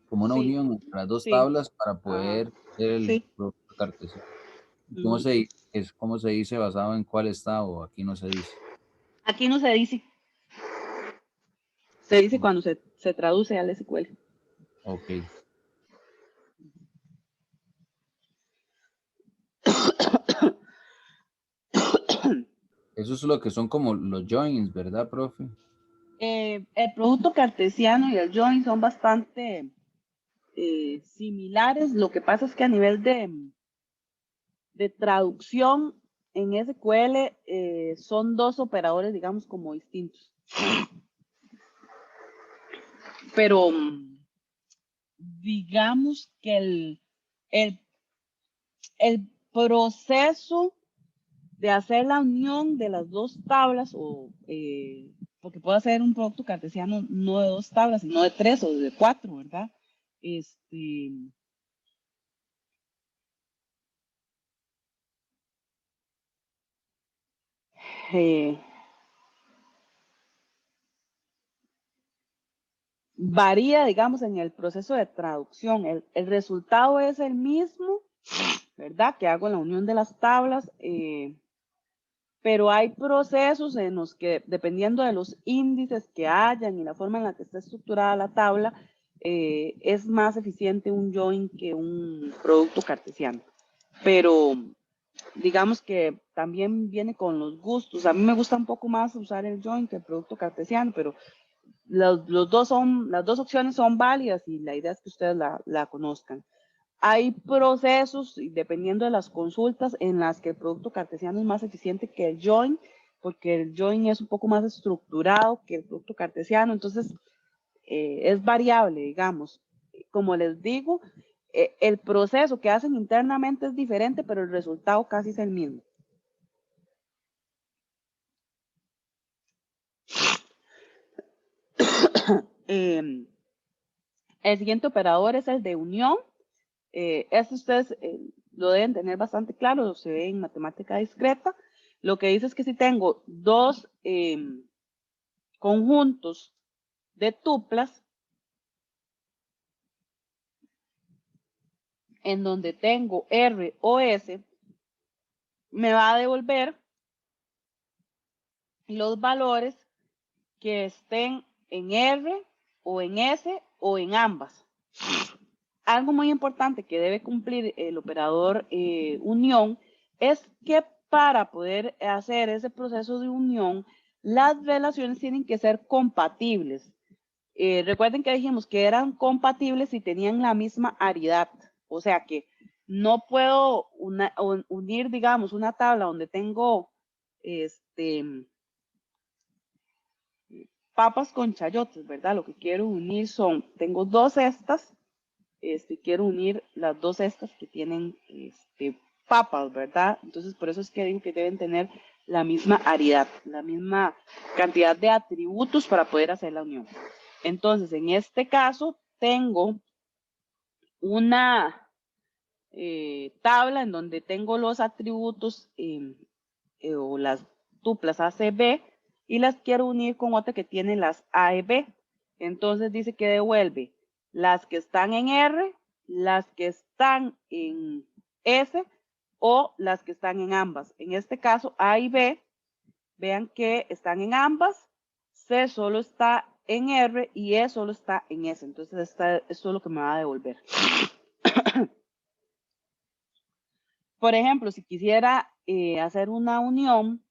como una Sí, unión entre las dos sí, tablas para ajá, poder hacer el sí. producto cartesiano. ¿Cómo Ujú. cómo se dice basado en cuál está o aquí no se dice? Aquí no se dice, se dice cuando se traduce al SQL. Ok. Eso es lo que son como los joins, ¿verdad, profe? El producto cartesiano y el join son bastante similares. Lo que pasa es que a nivel de traducción en SQL son dos operadores, digamos, como distintos. Pero digamos que el, el proceso de hacer la unión de las dos tablas, porque puedo hacer un producto cartesiano no de dos tablas, sino de tres o de cuatro, ¿verdad? Este, eh, varía, digamos, en el proceso de traducción. El resultado es el mismo, ¿verdad? Que hago la unión de las tablas, pero hay procesos en los que, dependiendo de los índices que hayan y la forma en la que está estructurada la tabla, es más eficiente un join que un producto cartesiano. Pero digamos que también viene con los gustos. A mí me gusta un poco más usar el join que el producto cartesiano, pero las dos opciones son válidas y la idea es que ustedes la conozcan. Hay procesos, dependiendo de las consultas, en las que el producto cartesiano es más eficiente que el join, porque el join es un poco más estructurado que el producto cartesiano, entonces es variable, digamos. Como les digo, el proceso que hacen internamente es diferente, pero el resultado casi es el mismo. El siguiente operador es el de unión. Este ustedes lo deben tener bastante claro, se ve en matemática discreta. Lo que dice es que si tengo dos conjuntos de tuplas, en donde tengo R o S, me va a devolver los valores que estén en R o en S o en ambas. Algo muy importante que debe cumplir el operador unión es que para poder hacer ese proceso de unión, las relaciones tienen que ser compatibles. Recuerden que dijimos que eran compatibles y tenían la misma aridad. O sea que no puedo unir, digamos, una tabla donde tengo papas con chayotes, ¿verdad? Lo que quiero unir tengo dos cestas. Quiero unir las dos cestas que tienen papas, ¿verdad? Entonces, por eso es que digo que deben tener la misma aridad, la misma cantidad de atributos para poder hacer la unión. Entonces, en este caso, tengo una tabla en donde tengo los atributos o las tuplas ACB y las quiero unir con otra que tiene las AEB. Entonces dice que devuelve las que están en R, las que están en S o las que están en ambas. En este caso, A y B, vean que están en ambas, C solo está en R y E solo está en S. Entonces, esto es lo que me va a devolver. Por ejemplo, si quisiera hacer una unión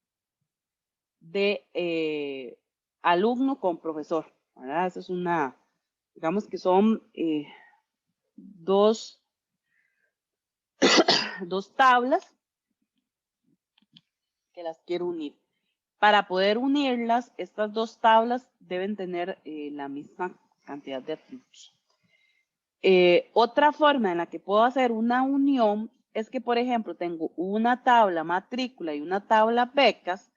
de alumno con profesor, ¿verdad? Eso es digamos que son dos tablas que las quiero unir. Para poder unirlas, estas dos tablas deben tener la misma cantidad de atributos. Otra forma en la que puedo hacer una unión es que, por ejemplo, tengo una tabla matrícula y una tabla becas.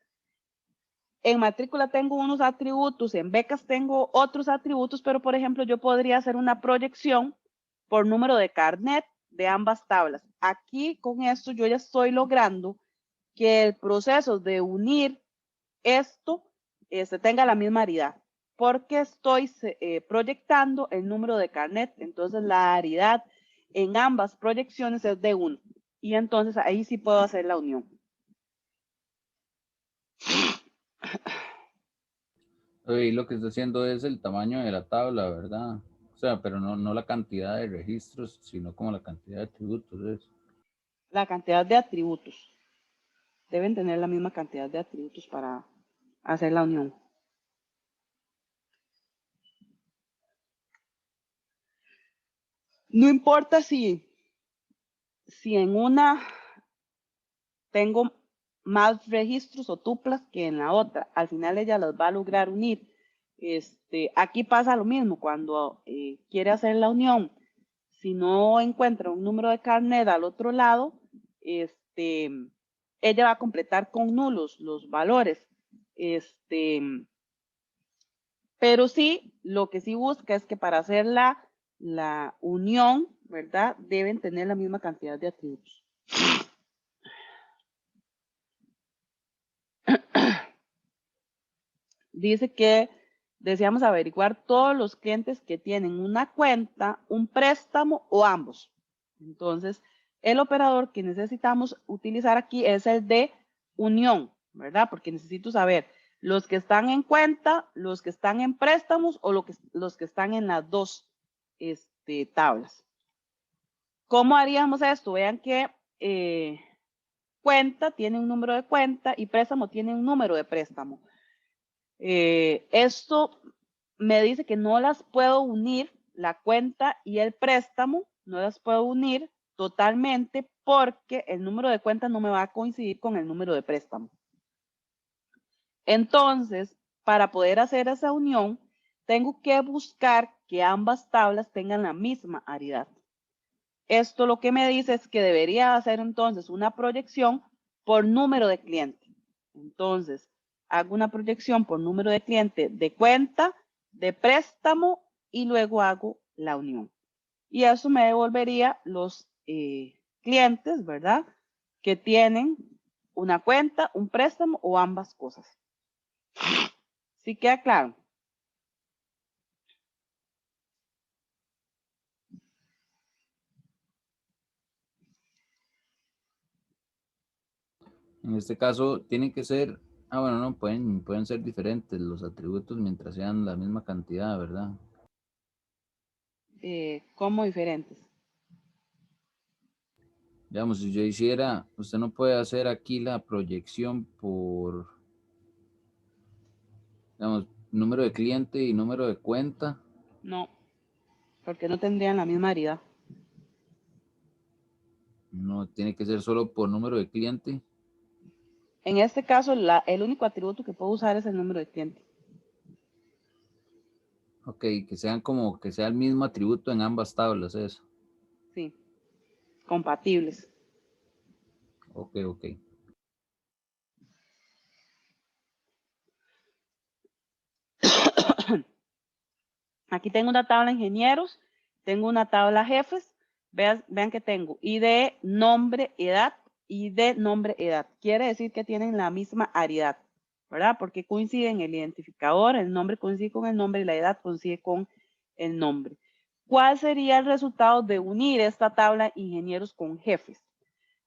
En matrícula tengo unos atributos, en becas tengo otros atributos, pero por ejemplo yo podría hacer una proyección por número de carnet de ambas tablas. Aquí con esto yo ya estoy logrando que el proceso de unir esto tenga la misma aridad, porque estoy proyectando el número de carnet, entonces la aridad en ambas proyecciones es de 1, y entonces ahí sí puedo hacer la unión. Y lo que está haciendo es el tamaño de la tabla, ¿verdad? O sea, pero no la cantidad de registros, sino como la cantidad de atributos. La cantidad de atributos. Deben tener la misma cantidad de atributos para hacer la unión. No importa si en una tengo más registros o tuplas que en la otra. Al final ella las va a lograr unir. Aquí pasa lo mismo. Cuando quiere hacer la unión, si no encuentra un número de carnet al otro lado, ella va a completar con nulos los valores. Pero sí, lo que sí busca es que para hacer la unión, ¿verdad? Deben tener la misma cantidad de atributos. Dice que deseamos averiguar todos los clientes que tienen una cuenta, un préstamo o ambos. Entonces, el operador que necesitamos utilizar aquí es el de unión, ¿verdad? Porque necesito saber los que están en cuenta, los que están en préstamos o los que están en las dos tablas. ¿Cómo haríamos esto? Vean que cuenta tiene un número de cuenta y préstamo tiene un número de préstamo. Esto me dice que no las puedo unir, la cuenta y el préstamo, no las puedo unir totalmente porque el número de cuenta no me va a coincidir con el número de préstamo. Entonces, para poder hacer esa unión, tengo que buscar que ambas tablas tengan la misma aridad. Esto lo que me dice es que debería hacer entonces una proyección por número de cliente. Entonces, hago una proyección por número de cliente de cuenta, de préstamo y luego hago la unión. Y eso me devolvería los clientes, ¿verdad? Que tienen una cuenta, un préstamo o ambas cosas. ¿Sí queda claro? En este caso, tienen que ser, bueno, no, pueden ser diferentes los atributos mientras sean la misma cantidad, ¿verdad? ¿Cómo diferentes? Digamos, si yo hiciera, usted no puede hacer aquí la proyección por, digamos, número de cliente y número de cuenta. No, porque no tendrían la misma aridad. No, tiene que ser solo por número de cliente. En este caso, el único atributo que puedo usar es el número de cliente. Ok, que sean como, que sea el mismo atributo en ambas tablas, eso. Sí, compatibles. Ok, ok. Aquí tengo una tabla ingenieros, tengo una tabla jefes. Vean que tengo ID, nombre, edad, ID, nombre, edad. Quiere decir que tienen la misma aridad, ¿verdad? Porque coinciden el identificador, el nombre coincide con el nombre y la edad coincide con el nombre. ¿Cuál sería el resultado de unir esta tabla ingenieros con jefes?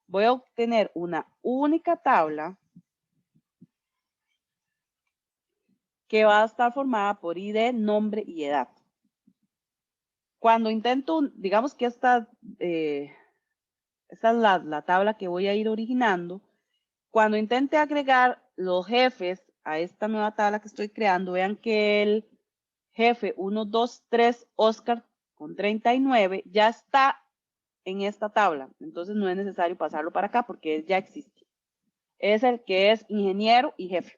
Voy a obtener una única tabla que va a estar formada por ID, nombre y edad. Cuando intento, digamos que esta es la tabla que voy a ir originando. Cuando intente agregar los jefes a esta nueva tabla que estoy creando, vean que el jefe 1, 2, 3, Oscar con 39 ya está en esta tabla. Entonces no es necesario pasarlo para acá porque ya existe. Es el que es ingeniero y jefe.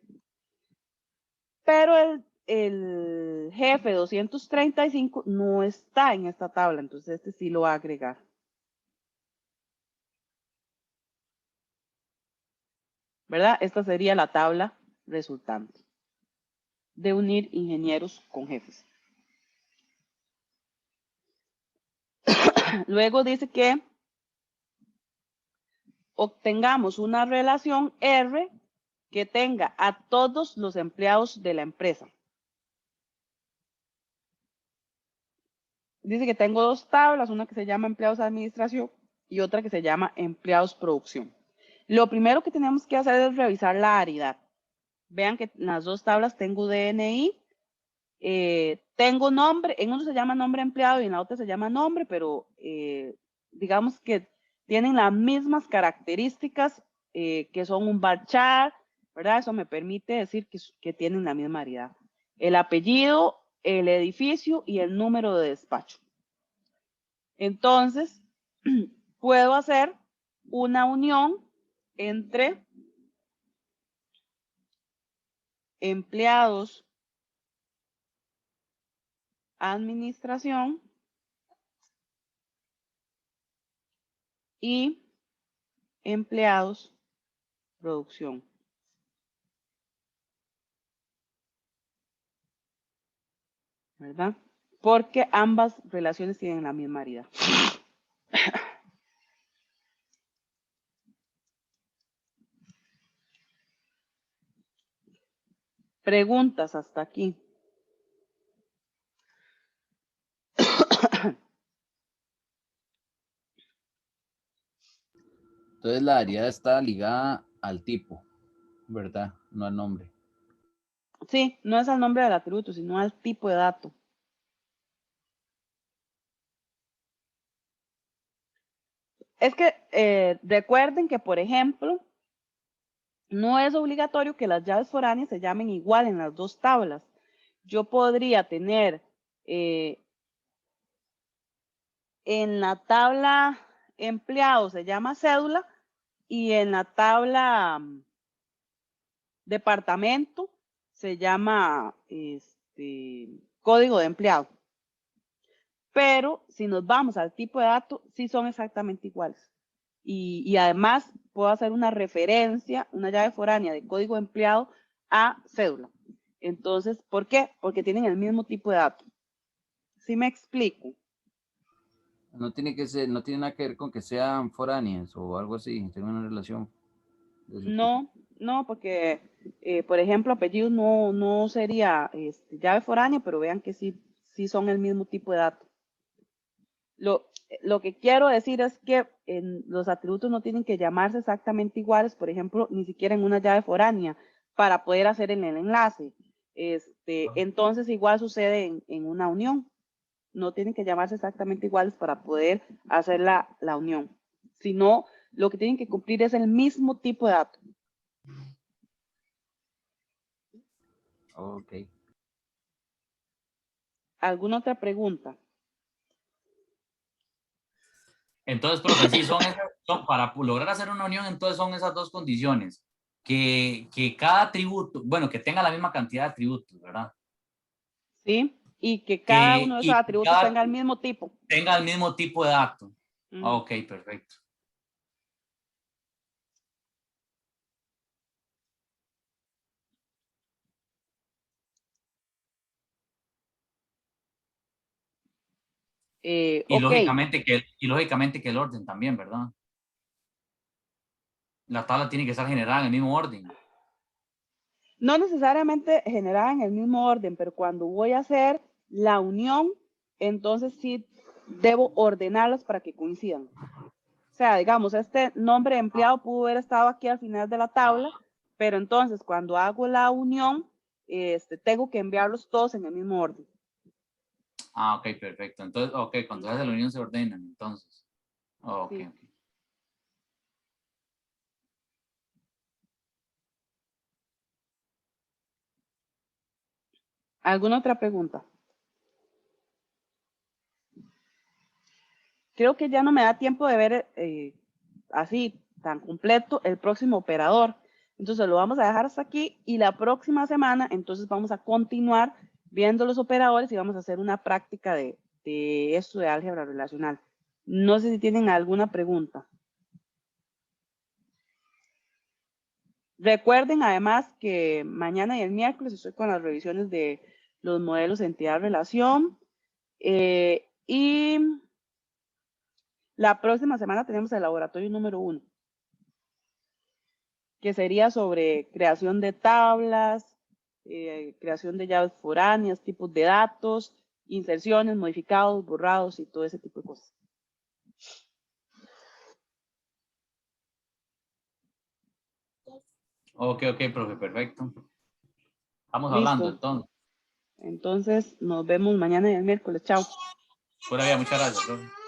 pero el jefe 235 no está en esta tabla, entonces este sí lo va a agregar. ¿Verdad? Esta sería la tabla resultante de unir ingenieros con jefes. Luego dice que obtengamos una relación R que tenga a todos los empleados de la empresa. Dice que tengo dos tablas, una que se llama empleados de administración y otra que se llama empleados producción. Lo primero que tenemos que hacer es revisar la aridad. Vean que en las dos tablas tengo DNI, tengo nombre, en uno se llama nombre empleado y en la otra se llama nombre, pero digamos que tienen las mismas características que son un varchar, ¿verdad? Eso me permite decir que tienen la misma aridad. El apellido, el edificio y el número de despacho. Entonces, puedo hacer una unión entre empleados, administración y empleados, producción. ¿Verdad? Porque ambas relaciones tienen la misma aridad. Preguntas hasta aquí. Entonces la aridad está ligada al tipo, ¿verdad? No al nombre. Sí, no es al nombre del atributo, sino al tipo de dato. Es que recuerden que, por ejemplo, no es obligatorio que las llaves foráneas se llamen igual en las dos tablas. Yo podría tener en la tabla empleado se llama cédula y en la tabla departamento se llama código de empleado. Pero si nos vamos al tipo de dato, sí son exactamente iguales. Y además puedo hacer una referencia, una llave foránea de código de empleado a cédula. Entonces, ¿por qué? Porque tienen el mismo tipo de dato. ¿Sí me explico? No tiene que ser, no tiene nada que ver con que sean foráneas o algo así, tengan una relación de ese tipo. No, porque, por ejemplo, apellidos no sería llave foránea, pero vean que sí son el mismo tipo de dato. Lo que quiero decir es que los atributos no tienen que llamarse exactamente iguales, por ejemplo, ni siquiera en una llave foránea, para poder hacer el enlace. Entonces, igual sucede en una unión. No tienen que llamarse exactamente iguales para poder hacer la unión. Sino, lo que tienen que cumplir es el mismo tipo de dato. Ok. ¿Alguna otra pregunta? Entonces, profe, sí, para lograr hacer una unión, entonces son esas dos condiciones. Que cada atributo, bueno, que tenga la misma cantidad de atributos, ¿verdad? ¿Sí? Y que cada uno de esos Y atributos tenga el mismo tipo. tenga el mismo tipo de dato. Ujú. Ok, perfecto. Y Ok. lógicamente que el orden también, ¿verdad? La tabla tiene que estar generada en el mismo orden. No necesariamente generada en el mismo orden, pero cuando voy a hacer la unión, entonces sí debo ordenarlas para que coincidan. O sea, digamos, este nombre de empleado pudo haber estado aquí al final de la tabla, pero entonces cuando hago la unión, tengo que enviarlos todos en el mismo orden. Ah, ok, perfecto. Entonces, ok, cuando se hace la unión se ordenan, entonces. Ok, Sí. ok. ¿Alguna otra pregunta? Creo que ya no me da tiempo de ver así tan completo el próximo operador. Entonces lo vamos a dejar hasta aquí y la próxima semana entonces vamos a continuar viendo los operadores y vamos a hacer una práctica de esto de álgebra relacional. No sé si tienen alguna pregunta. Recuerden además que mañana y el miércoles estoy con las revisiones de los modelos entidad-relación y la próxima semana tenemos el laboratorio número 1, que sería sobre creación de tablas, creación de llaves foráneas, tipos de datos, inserciones, modificados, borrados y todo ese tipo de cosas. Ok, profe, perfecto. Estamos Listo. hablando entonces. Entonces nos vemos mañana y el miércoles. Chao. Pura vida, muchas gracias, profe.